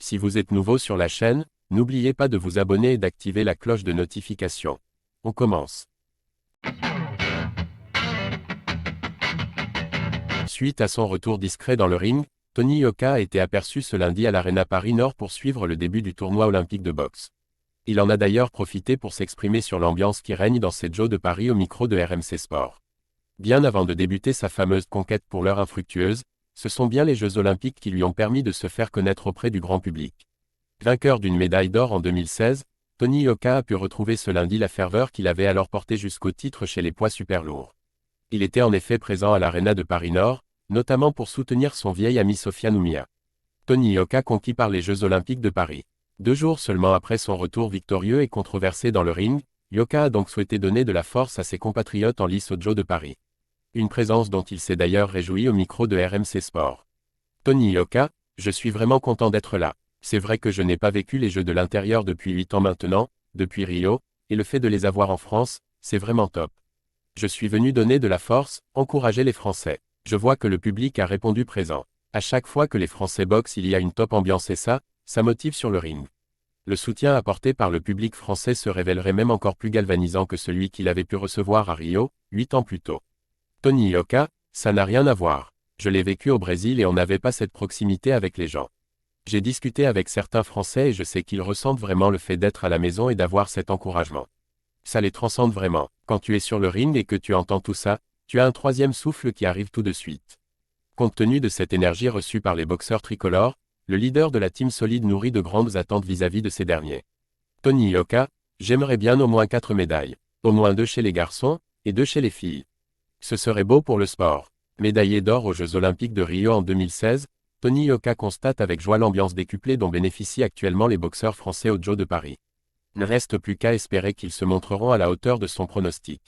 Si vous êtes nouveau sur la chaîne, n'oubliez pas de vous abonner et d'activer la cloche de notification. On commence. Suite à son retour discret dans le ring, Tony Yoka a été aperçu ce lundi à l'Arena Paris-Nord pour suivre le début du tournoi olympique de boxe. Il en a d'ailleurs profité pour s'exprimer sur l'ambiance qui règne dans ces Jeux de Paris au micro de RMC Sport. Bien avant de débuter sa fameuse conquête pour l'heure infructueuse, ce sont bien les Jeux olympiques qui lui ont permis de se faire connaître auprès du grand public. Vainqueur d'une médaille d'or en 2016, Tony Yoka a pu retrouver ce lundi la ferveur qu'il avait alors portée jusqu'au titre chez les poids super lourds. Il était en effet présent à l'Arena de Paris-Nord, notamment pour soutenir son vieil ami Sofiane Oumia. Tony Yoka conquis par les Jeux olympiques de Paris. 2 jours seulement après son retour victorieux et controversé dans le ring, Yoka a donc souhaité donner de la force à ses compatriotes en lice aux Jeux de Paris. Une présence dont il s'est d'ailleurs réjoui au micro de RMC Sport. Tony Yoka, je suis vraiment content d'être là. C'est vrai que je n'ai pas vécu les Jeux de l'intérieur depuis 8 ans maintenant, depuis Rio, et le fait de les avoir en France, c'est vraiment top. Je suis venu donner de la force, encourager les Français. Je vois que le public a répondu présent. À chaque fois que les Français boxent, il y a une top ambiance et ça motive sur le ring. Le soutien apporté par le public français se révélerait même encore plus galvanisant que celui qu'il avait pu recevoir à Rio, 8 ans plus tôt. Tony Yoka, ça n'a rien à voir. Je l'ai vécu au Brésil et on n'avait pas cette proximité avec les gens. J'ai discuté avec certains Français et je sais qu'ils ressentent vraiment le fait d'être à la maison et d'avoir cet encouragement. Ça les transcende vraiment. Quand tu es sur le ring et que tu entends tout ça, tu as un troisième souffle qui arrive tout de suite. Compte tenu de cette énergie reçue par les boxeurs tricolores, le leader de la team solide nourrit de grandes attentes vis-à-vis de ces derniers. Tony Yoka, j'aimerais bien au moins 4 médailles. Au moins 2 chez les garçons, et 2 chez les filles. Ce serait beau pour le sport. Médaillé d'or aux Jeux Olympiques de Rio en 2016, Tony Yoka constate avec joie l'ambiance décuplée dont bénéficient actuellement les boxeurs français aux Jeux de Paris. Ne reste plus qu'à espérer qu'ils se montreront à la hauteur de son pronostic.